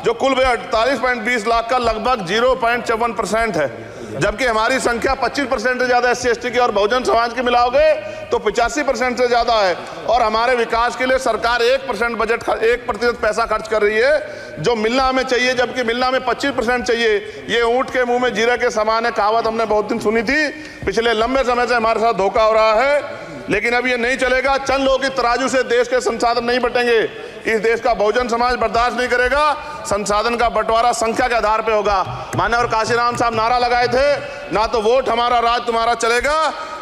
जो कुल 48.20 लाख का लगभग 0.54% है, जबकि हमारी संख्या 25% से ज्यादा SC/ST की और बहुजन समाज की मिलाओगे तो 85% से ज्यादा है। और हमारे विकास के लिए सरकार 1% पैसा खर्च कर रही है जो मिलना हमें चाहिए, जबकि मिलना में 25% चाहिए। ये ऊंट के मुंह में जीरा के समान है, कहावत हमने बहुत दिन सुनी थी। पिछले लंबे समय से हमारे साथ धोखा हो रहा है, लेकिन अब ये नहीं चलेगा। चंद लोगों की तराजू से देश के संसाधन नहीं बटेंगे। इस देश का बहुजन समाज बर्दाश्त नहीं करेगा। संसाधन का बंटवारा संख्या के आधार पे होगा। माननीय काशीराम साहब नारा लगाए थे, ना तो वोट हमारा राज तुम्हारा चलेगा,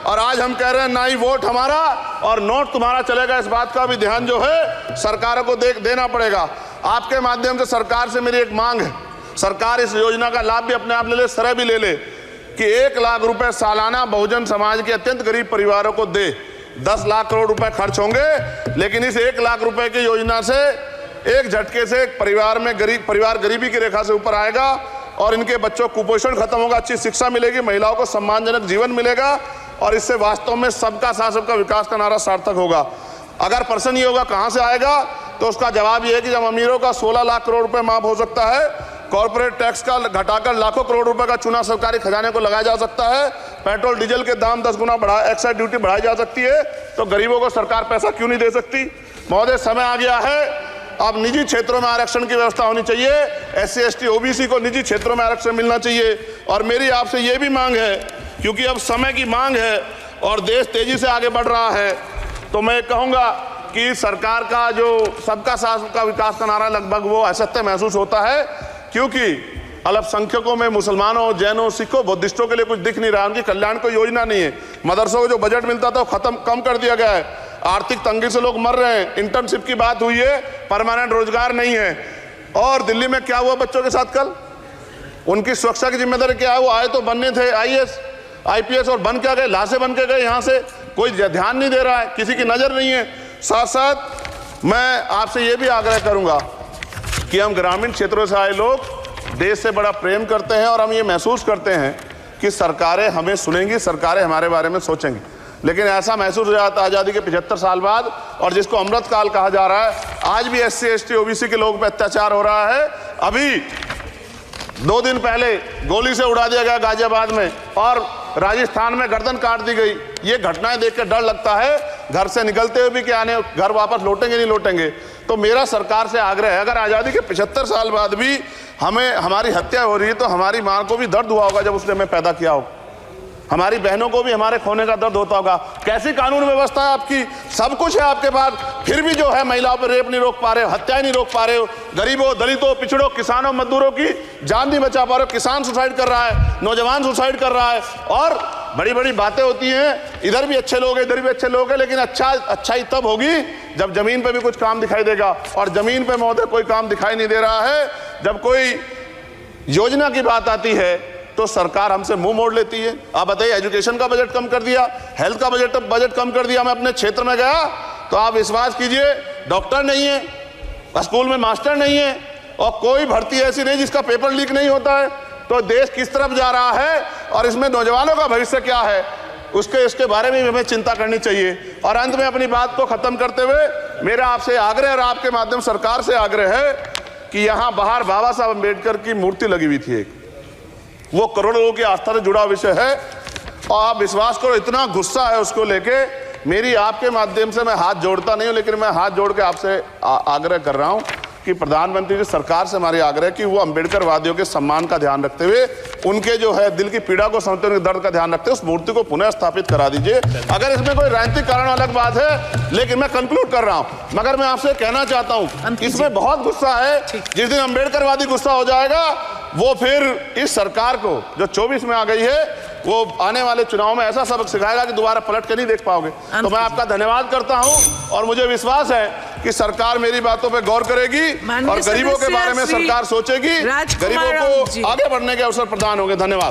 और आज हम कह रहे हैं ना ही वोट हमारा और नोट तुम्हारा चलेगा। इस बात का भी ध्यान जो है सरकारों को देना पड़ेगा। आपके माध्यम से सरकार से मेरी एक मांग है, सरकार इस योजना का लाभ भी अपने आप ले ले, सरह भी ले ले कि 1 लाख रुपए सालाना बहुजन समाज के अत्यंत गरीब परिवारों को दे। 10 लाख करोड़ रुपए खर्च होंगे, लेकिन इस 1 लाख रुपए की योजना से एक झटके से एक परिवार गरीबी की रेखा से ऊपर आएगा और इनके बच्चों को कुपोषण खत्म होगा, अच्छी शिक्षा मिलेगी, महिलाओं को सम्मानजनक जीवन मिलेगा और इससे वास्तव में सबका साथ सबका विकास का नारा सार्थक होगा। अगर प्रश्न ये होगा कहां से आएगा, तो उसका जवाब ये है कि जब अमीरों का 16 लाख करोड़ रुपए माफ हो सकता है, कॉर्पोरेट टैक्स का घटाकर लाखों करोड़ रुपए का चूना सरकारी खजाने को लगाया जा सकता है, पेट्रोल डीजल के दाम 10 गुना एक्साइज ड्यूटी बढ़ाई जा सकती है, तो गरीबों को सरकार पैसा क्यों नहीं दे सकती। महोदय, समय आ गया है, अब निजी क्षेत्रों में आरक्षण की व्यवस्था होनी चाहिए। SC/ST OBC को निजी क्षेत्रों में आरक्षण मिलना चाहिए। और मेरी आपसे ये भी मांग है, क्योंकि अब समय की मांग है और देश तेजी से आगे बढ़ रहा है, तो मैं कहूँगा कि सरकार का जो सबका साथ सबका विकास का नारा लगभग वो असत्य महसूस होता है, क्योंकि अल्पसंख्यकों में मुसलमानों, जैनों, सिखों, बुद्धिस्टों के लिए कुछ दिख नहीं रहा, उनकी कल्याण कोई योजना नहीं है। मदरसों को जो बजट मिलता था वो कम कर दिया गया है। आर्थिक तंगी से लोग मर रहे हैं। इंटर्नशिप की बात हुई है, परमानेंट रोजगार नहीं है। और दिल्ली में क्या हुआ बच्चों के साथ कल, उनकी सुरक्षा की जिम्मेदारी क्या है? वो आए तो बनने थे IAS IPS और बन क्या गए, लाशें बन के गए। यहाँ से कोई ध्यान नहीं दे रहा है, किसी की नजर नहीं है। साथ साथ मैं आपसे ये भी आग्रह करूंगा कि हम ग्रामीण क्षेत्रों से आए लोग देश से बड़ा प्रेम करते हैं और हम ये महसूस करते हैं कि सरकारें हमें सुनेंगी, सरकारें हमारे बारे में सोचेंगी। लेकिन ऐसा महसूस हो जाता है आज़ादी के 75 साल बाद, और जिसको अमृत काल कहा जा रहा है, आज भी SC/ST OBC के लोगों पर अत्याचार हो रहा है। अभी 2 दिन पहले गोली से उड़ा दिया गया गाजियाबाद में, और राजस्थान में गर्दन काट दी गई। ये घटनाएं देख कर डर लगता है, घर से निकलते हुए भी कि आने घर वापस लौटेंगे नहीं लौटेंगे। तो मेरा सरकार से आग्रह है, अगर आज़ादी के 75 साल बाद भी हमारी हत्या हो रही है, तो हमारी मां को भी दर्द हुआ होगा जब उसने हमें पैदा किया हो। हमारी बहनों को भी हमारे खोने का दर्द होता होगा। कैसी कानून व्यवस्था है आपकी, सब कुछ है आपके पास, फिर भी जो है महिलाओं पर रेप नहीं रोक पा रहे हो, हत्याएं नहीं रोक पा रहे हो, गरीबों, दलितों, पिछड़ों, किसानों, मजदूरों की जान नहीं बचा पा रहे हो। किसान सुसाइड कर रहा है, नौजवान सुसाइड कर रहा है, और बड़ी बड़ी बातें होती हैं, इधर भी अच्छे लोग हैं, इधर भी अच्छे लोग हैं, लेकिन अच्छाई तब होगी जब जमीन पे भी कुछ काम दिखाई देगा। और जमीन पे महोदय कोई काम दिखाई नहीं दे रहा है। जब कोई योजना की बात आती है तो सरकार हमसे मुंह मोड़ लेती है। आप बताइए, एजुकेशन का बजट कम कर दिया, हेल्थ का बजट कम कर दिया। मैं अपने क्षेत्र में गया तो आप विश्वास कीजिए, डॉक्टर नहीं है, स्कूल में मास्टर नहीं है, और कोई भर्ती ऐसी नहीं जिसका पेपर लीक नहीं होता है। तो देश किस तरफ जा रहा है और इसमें नौजवानों का भविष्य क्या है, इसके बारे में हमें चिंता करनी चाहिए। और अंत में अपनी बात को खत्म करते हुए मेरा आपसे आग्रह और आपके माध्यम सरकार से आग्रह है कि यहाँ बाहर बाबा साहब अम्बेडकर की मूर्ति लगी हुई थी एक, वो करोड़ों लोगों की आस्था से जुड़ा विषय है, और आप विश्वास करो इतना गुस्सा है उसको लेके। मेरी आपके माध्यम से मैं हाथ जोड़ता नहीं हूं, लेकिन मैं हाथ जोड़ के आपसे आग्रह कर रहा हूं कि प्रधानमंत्री जी, सरकार से हमारी आग्रह कि वो अम्बेडकर वादियों के सम्मान का ध्यान रखते हुए, उनके जो है दिल की पीड़ा को समझते हुए, दर्द का ध्यान रखते हुए उस मूर्ति को पुनः स्थापित करा दीजिए। अगर इसमें कोई राजनीतिक कारण अलग बात है, लेकिन मैं कंक्लूड कर रहा हूं। मगर मैं आपसे कहना चाहता हूं, इसमें बहुत गुस्सा है। जिस दिन अम्बेडकरवादी गुस्सा हो जाएगा, वो फिर इस सरकार को जो 24 में आ गई है, वो आने वाले चुनाव में ऐसा सबक सिखाएगा कि दोबारा पलट के नहीं देख पाओगे। तो मैं आपका धन्यवाद करता हूं, और मुझे विश्वास है कि सरकार मेरी बातों पे गौर करेगी और गरीबों के बारे में सरकार सोचेगी, गरीबों को आगे बढ़ने के अवसर प्रदान होंगे। धन्यवाद।